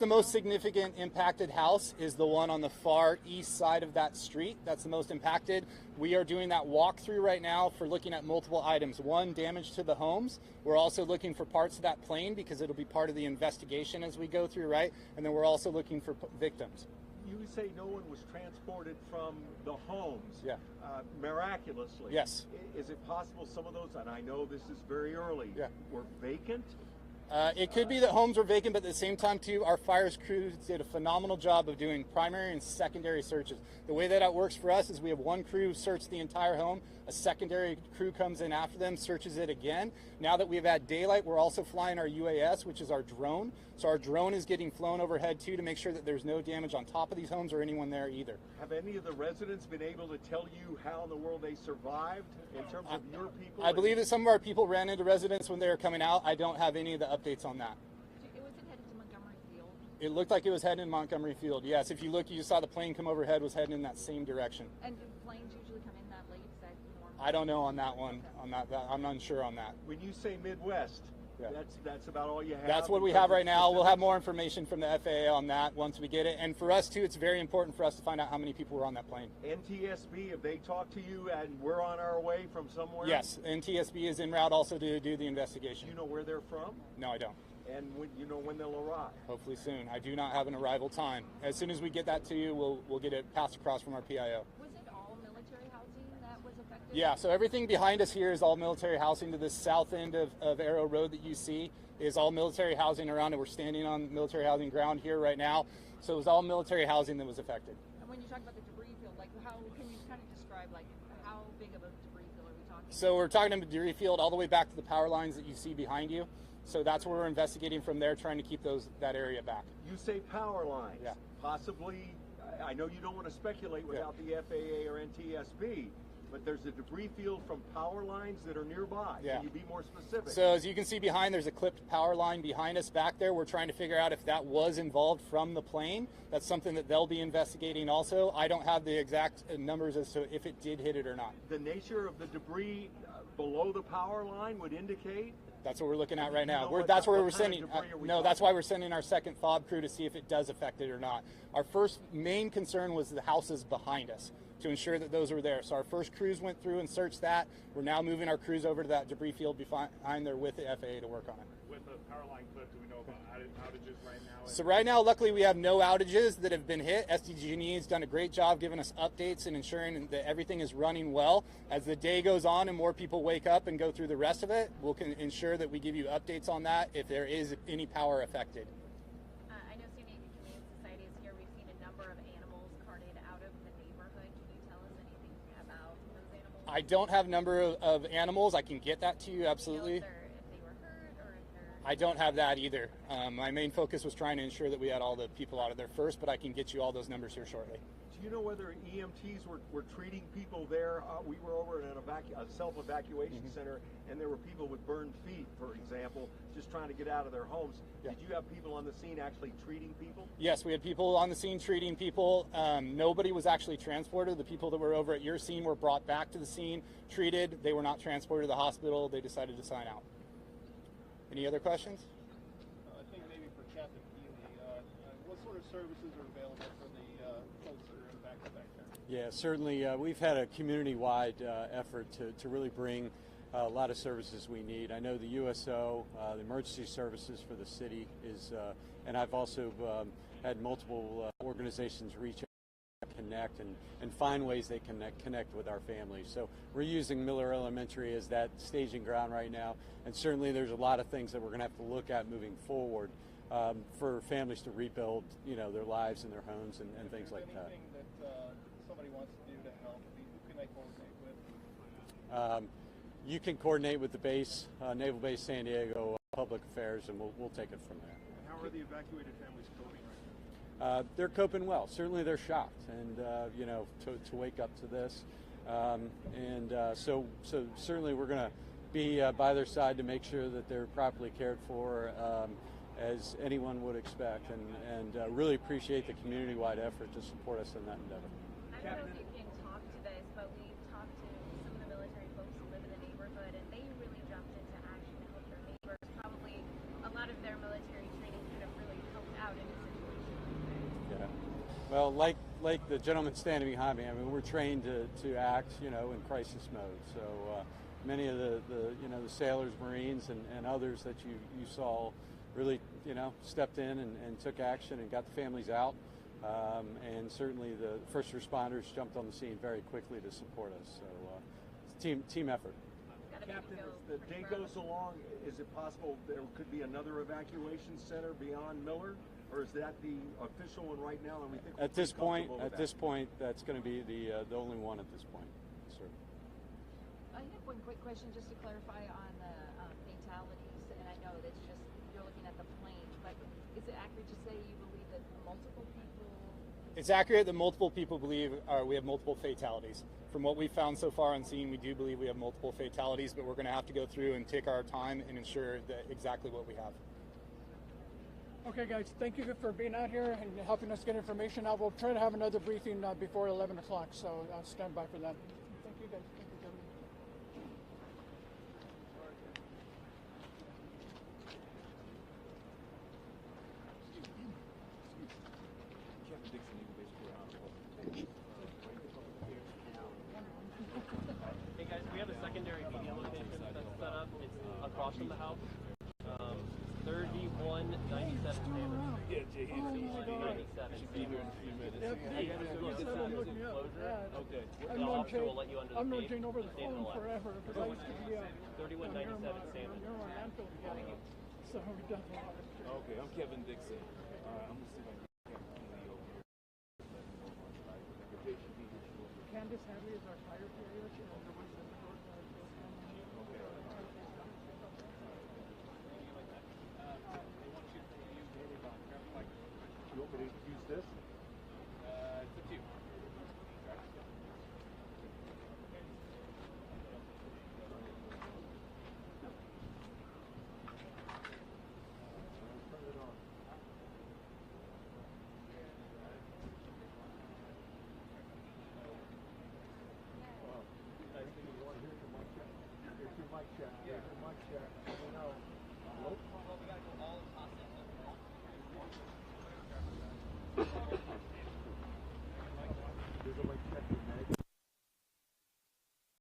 The most significant impacted house is the one on the far east side of that street. That's the most impacted. We are doing that walkthrough right now for looking at multiple items. One, damage to the homes. We're also looking for parts of that plane because it'll be part of the investigation as we go through, right? And then we're also looking for victims. You say no one was transported from the homes, yeah, miraculously. Yes. Is it possible some of those, and I know this is very early, yeah, were vacant? It could be that homes were vacant, but at the same time, too, our fires crews did a phenomenal job of doing primary and secondary searches. The way that works for us is we have one crew search the entire home, a secondary crew comes in after them, searches it again. Now that we've had daylight, we're also flying our UAS, which is our drone. So our drone is getting flown overhead, too, to make sure that there's no damage on top of these homes or anyone there either. Have any of the residents been able to tell you how in the world they survived in terms of your people? I believe that some of our people ran into residents when they were coming out. I don't have any of the updates on that. Was it headed to Montgomery Field? It looked like it was heading in Montgomery Field. Yes, if you look, you saw the plane come overhead was heading in that same direction. And do planes usually come in that late? Is that normal? I don't know on that one. Okay. On that, I'm unsure on that. When you say Midwest, yeah, that's about all you have? That's what we have right now. We'll have more information from the FAA on that once we get it. And for us, too, it's very important for us to find out how many people were on that plane. NTSB, have they talked to you and we're on our way from somewhere? Yes, NTSB is en route also to do the investigation. Do you know where they're from? No, I don't. And you know when they'll arrive? Hopefully soon. I do not have an arrival time. As soon as we get that to you, we'll get it passed across from our PIO. Was it all military housing that was affected? Yeah, so everything behind us here is all military housing. To the south end of Arrow Road that you see is all military housing around it. We're standing on military housing ground here right now. So it was all military housing that was affected. And when you talk about the debris field, like how can you kind of describe like how big of a debris field are we talking about? So we're talking about the debris field all the way back to the power lines that you see behind you. So that's where we're investigating from there, trying to keep that area back. You say power lines. Yeah. Possibly, I know you don't want to speculate without the FAA or NTSB, but there's a debris field from power lines that are nearby. Yeah. Can you be more specific? So as you can see behind, there's a clipped power line behind us back there. We're trying to figure out if that was involved from the plane. That's something that they'll be investigating also. I don't have the exact numbers as to if it did hit it or not. The nature of the debris below the power line would indicate? That's what we're looking at right now. That's where we're sending. No, that's why we're sending our second FOB crew to see if it does affect it or not. Our first main concern was the houses behind us, to ensure that those were there. So our first crews went through and searched that. We're now moving our crews over to that debris field behind there with the FAA to work on it. With the power line clip, do we know about outages right now? So right now, luckily, we have no outages that have been hit. SDG&E has done a great job giving us updates and ensuring that everything is running well. As the day goes on and more people wake up and go through the rest of it, we'll ensure that we give you updates on that if there is any power affected. I know San Diego Humane Society is here. We've seen a number of animals carted out of the neighborhood. Can you tell us anything about those animals? I don't have number of animals. I can get that to you, absolutely. Do you know if they were hurt or if they're... I don't have that either. My main focus was trying to ensure that we had all the people out of there first, but I can get you all those numbers here shortly. Do you know whether EMTs were treating people there? We were over at a self-evacuation center, and there were people with burned feet, for example, just trying to get out of their homes. Yeah. Did you have people on the scene actually treating people? Yes, we had people on the scene treating people. Nobody was actually transported. The people that were over at your scene were brought back to the scene, treated. They were not transported to the hospital. They decided to sign out. Any other questions? I think maybe for Captain Healy, what sort of services are available for the folks that are impacted back there? Yeah, certainly we've had a community-wide effort to really bring a lot of services we need. I know the USO, the emergency services for the city is, and I've also had multiple organizations reach out, connect and find ways they can connect with our families. So we're using Miller Elementary as that staging ground right now, and certainly there's a lot of things that we're going to have to look at moving forward for families to rebuild, their lives and their homes and things like that. Anything that somebody wants to do to help, who can I coordinate with? You can coordinate with the base, Naval Base San Diego Public Affairs, and we'll take it from there. How are the evacuated families coping right now? They're coping well. Certainly they're shocked, and to wake up to this, so certainly we're going to be by their side to make sure that they're properly cared for, as anyone would expect, and really appreciate the community-wide effort to support us in that endeavor. I don't know if you can talk to this, but we've talked to some of the military folks who live in the neighborhood, and they really jumped into action to help their neighbors. Probably a lot of their military training could have really helped out in a situation Well, like the gentleman standing behind me, I mean, we're trained to act, in crisis mode. So many of the sailors, Marines, and others that you saw really, stepped in and took action and got the families out. And certainly the first responders jumped on the scene very quickly to support us. So it's team effort. Captain, as the day goes along, is it possible there could be another evacuation center beyond Miller? Or is that the official one right now? And we think at this point, that's going to be the only one at this point, sir. I have one quick question just to clarify on the fatalities, and I know that's just you're looking at the plane, but is it accurate to say you believe that multiple people? It's accurate that multiple people believe we have multiple fatalities. From what we've found so far on scene, we do believe we have multiple fatalities, but we're going to have to go through and take our time and ensure that exactly what we have. Okay, guys, thank you for being out here and helping us get information out. We'll try to have another briefing before 11 o'clock, so I'll stand by for that. Thank you, guys. Thank you, gentlemen. Hey guys, we have a secondary media location that's set up. It's across from the house. 3197 Sanders. Yeah, Jay. 97 Should be here in a few minutes. Okay. The officer will let you under the I've known gate. Jane over the Stand in phone line. forever because I used to be 3197 Sanders. you're on Anfield together. So we done a lot of shit. Okay, I'm Kevin Dixon. I'm gonna see if I can get Keely over here. Let me know on the but Jay should be here shortly. Candace Hadley is our fire carrier. She has the ones that the doors are You want me to use this? It's up to you.